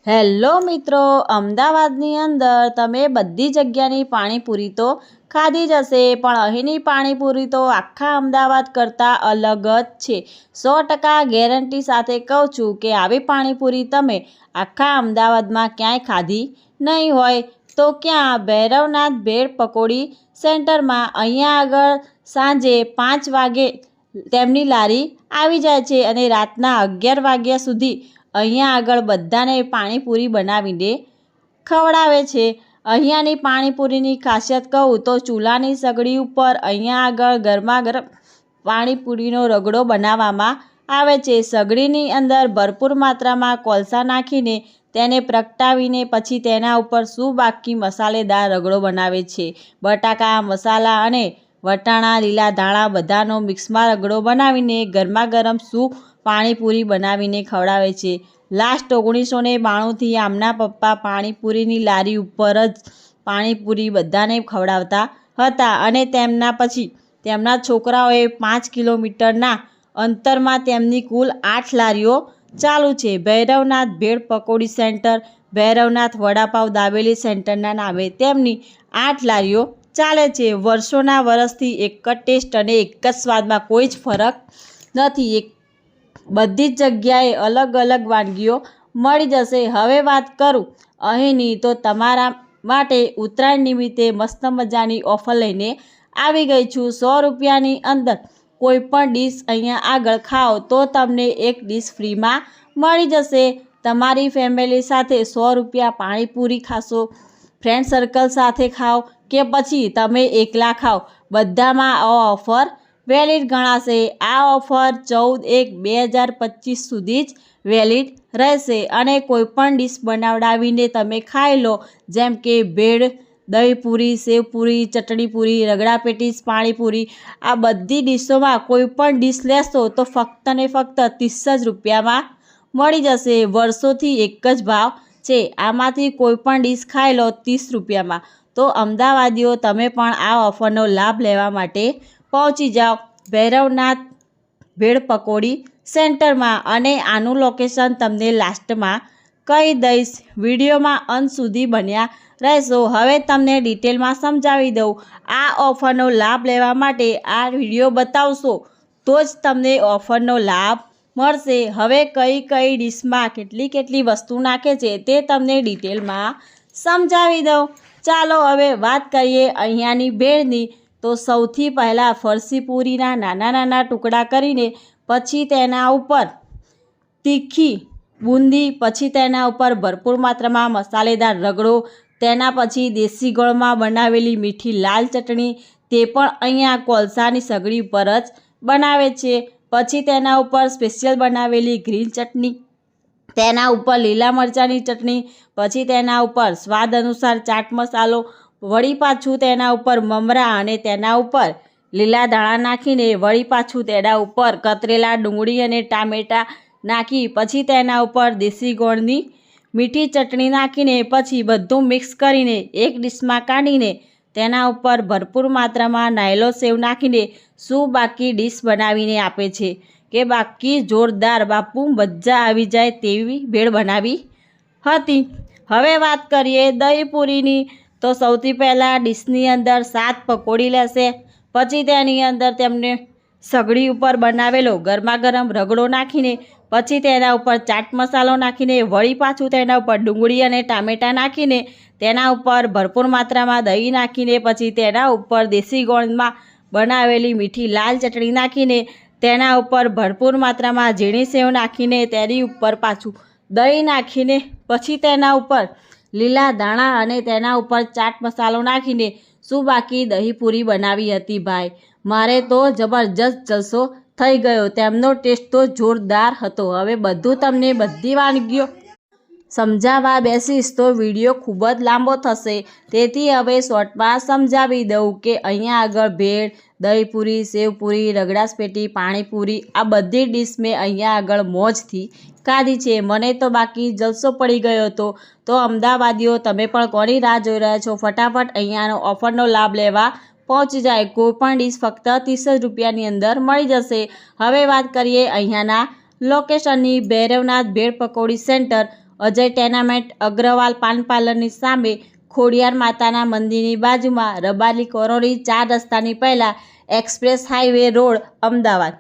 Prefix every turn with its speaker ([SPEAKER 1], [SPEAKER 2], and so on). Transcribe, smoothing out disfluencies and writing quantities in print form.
[SPEAKER 1] Hello મિત્રો, અમદાવાદની અંદર તમે બધી જગ્યાની પાણીપુરી તો ખાધી જ હશે, પણ અહીંની પાણીપુરી તો આખા અમદાવાદ કરતાં અલગ જ છે। 100% ગેરંટી સાથે કહું છું કે આવી પાણીપુરી તમે આખા અમદાવાદમાં ક્યાંય ખાધી નહીં હોય તો ક્યાં ભૈરવનાથ ભેળ પકોડી સેન્ટરમાં અહીંયા આગળ સાંજે 5 વાગે તેમની લારી આવી જાય છે અને રાતના 11 વાગ્યા સુધી અહીંયા આગળ બધાને પાણીપુરી બનાવીને ખવડાવે છે। અહીંયાની પાણીપુરીની ખાસિયત કહું તો ચૂલાની સગડી ઉપર અહીંયા આગળ ગરમા ગરમ પાણીપુરીનો રગડો બનાવવામાં આવે છે। સગડીની અંદર ભરપૂર માત્રામાં કોલસા નાખીને તેને પ્રગટાવીને પછી તેના ઉપર બાકી મસાલેદાર રગડો બનાવે છે। બટાકા, મસાલા અને વટાણા, લીલા ધાણા બધાનો મિક્સમાં રગડો બનાવીને ગરમા ગરમ પાણીપુરી બનાવીને ખવડાવે છે। લાસ્ટ 1992થી આમના પપ્પા પાણીપુરીની લારી ઉપર જ પાણીપુરી બધાને ખવડાવતા હતા અને તેમના પછી તેમના છોકરાઓએ 5 કિલોમીટરના અંતરમાં તેમની કુલ 8 લારીઓ ચાલુ છે। ભૈરવનાથ ભેળ પકોડી સેન્ટર, ભૈરવનાથ વડાપાવ દાબેલી સેન્ટરના નામે તેમની 8 લારીઓ ચાલે છે। વર્ષોના વર્ષથી એક જ ટેસ્ટ અને એક જ સ્વાદમાં કોઈ જ ફરક નથી। બધી જ જગ્યાએ અલગ અલગ વાનગીઓ મળી જશે। હવે વાત કરું અહીંની તો તમારા માટે ઉત્તરાયણ નિમિત્તે મસ્ત મજાની ઓફર લઈને આવી ગઈ છું। 100 રૂપિયાની અંદર કોઈ પણ ડીશ અહીંયા આગળ ખાઓ તો તમને એક ડીશ ફ્રીમાં મળી જશે। તમારી ફેમિલી સાથે 100 રૂપિયા પાણીપુરી ખાશો, ફ્રેન્ડ સર્કલ સાથે ખાઓ કે પછી તમે એકલા ખાઓ, બધામાં આ ઓફર વેલિડ ગણાશે। આ ઓફર 14/1/2025 સુધી જ વેલિડ રહેશે અને કોઈપણ ડીશ બનાવડાવીને તમે ખાઈ લો, જેમ કે ભેળ, દહીંપૂરી, સેવપૂરી, ચટણીપૂરી, રગડા પેટીસ, પાણીપુરી, આ બધી ડીશોમાં કોઈપણ ડીશ લેશો તો ફક્ત ને ફક્ત 30 જ રૂપિયામાં મળી જશે। વર્ષોથી એક જ ભાવ છે, આમાંથી કોઈપણ ડીશ ખાઈ લો 30 રૂપિયામાં। તો અમદાવાદીઓ તમે પણ આ ઓફરનો લાભ લેવા માટે પહોંચી જાઓ ભૈરવનાથ ભેળ પકોડી સેન્ટરમાં અને આનું લોકેશન તમને લાસ્ટમાં કહી દઈશ। વિડીયોમાં અંત સુધી બન્યા રહેશો। હવે તમને ડિટેલમાં સમજાવી દઉં। આ ઓફરનો લાભ લેવા માટે આ વિડીયો બતાવશો તો જ તમને ઓફરનો લાભ મળશે। હવે કઈ કઈ ડીશમાં કેટલી વસ્તુ નાખે છે તે તમને ડિટેલમાં સમજાવી દઉં। ચાલો હવે વાત કરીએ અહીંયાની ભેળની। તો સૌથી પહેલાં ફરસી પૂરીના નાના નાના ટુકડા કરીને પછી તેના ઉપર તીખી બુંદી, પછી તેના ઉપર ભરપૂર માત્રામાં મસાલેદાર રગડો, તેના પછી દેશી ગોળમાં બનાવેલી મીઠી લાલ ચટણી, તે પણ અહીંયા કોલસાની સગડી ઉપર જ બનાવે છે। પછી તેના ઉપર સ્પેશિયલ બનાવેલી ગ્રીન ચટણી, તેના ઉપર લીલા મરચાંની ચટણી, પછી તેના ઉપર સ્વાદ અનુસાર ચાટ મસાલો, વળી પાછું તેના ઉપર મમરા અને તેના ઉપર લીલા ધાણા નાખીને વળી પાછું તેના ઉપર કતરેલા ડુંગળી અને ટામેટાં નાખી પછી તેના ઉપર દેશી ગોળની મીઠી ચટણી નાખીને પછી બધું મિક્સ કરીને એક ડીશમાં કાઢીને તેના ઉપર ભરપૂર માત્રામાં નાયલો સેવ નાખીને બાકી ડીશ બનાવીને આપે છે કે બાકી જોરદાર બાપુ મજા આવી જાય તેવી ભેળ બનાવી હતી। હવે વાત કરીએ દહીંપૂરીની। તો સૌથી પહેલાં ડીશની અંદર 7 પકોડી લેશે, પછી તેની અંદર તેમને સગડી ઉપર બનાવેલો ગરમા ગરમ રગડો નાખીને પછી તેના ઉપર ચાટ મસાલો નાખીને વળી પાછું તેના ઉપર ડુંગળી અને ટામેટાં નાખીને તેના ઉપર ભરપૂર માત્રામાં દહીં નાખીને પછી તેના ઉપર દેશી ગોળમાં બનાવેલી મીઠી લાલ ચટણી નાખીને તેના ઉપર ભરપૂર માત્રામાં ઝીણી સેવ નાખીને તેની ઉપર પાછું દહીં નાખીને પછી તેના ઉપર લીલા ધાણા અને તેના ઉપર ચાટ મસાલો નાખીને બાકી દહીંપૂરી બનાવી હતી। ભાઈ મારે તો જબરજસ્ત જલસો થઈ ગયો, તેમનો ટેસ્ટ તો જોરદાર હતો। હવે બધું તમને બધી વાનગીઓ સમજાવવા બેસીશ તો વિડીયો ખૂબ જ લાંબો થશે, તેથી હવે શોર્ટમાં સમજાવી દઉં કે અહીંયા આગળ ભેળ, દહીંપૂરી, સેવપૂરી, રગડા પેટી, પાણીપુરી આ બધી ડીશ મેં અહીંયા આગળ મોજથી ખાધી છે। મને તો બાકી જલસો પડી ગયો હતો। તો અમદાવાદીઓ તમે પણ કોની રાહ જોઈ રહ્યા છો? ફટાફટ અહીંયાનો ઓફરનો લાભ લેવા પહોંચી જાય। કોઈપણ ડીશ ફક્ત 30 રૂપિયાની અંદર મળી જશે। હવે વાત કરીએ અહીંયાના લોકેશનની। ભૈરવનાથ ભેળ પકોડી સેન્ટર અજય ટેનામેન્ટ, અગ્રવાલ પાન પાર્લરની સામે, ખોડિયાર માતાના મંદિરની બાજુમાં, રબારી કોલોની, 4 રસ્તાની પહેલા, એક્સપ્રેસ હાઈવે રોડ, અમદાવાદ।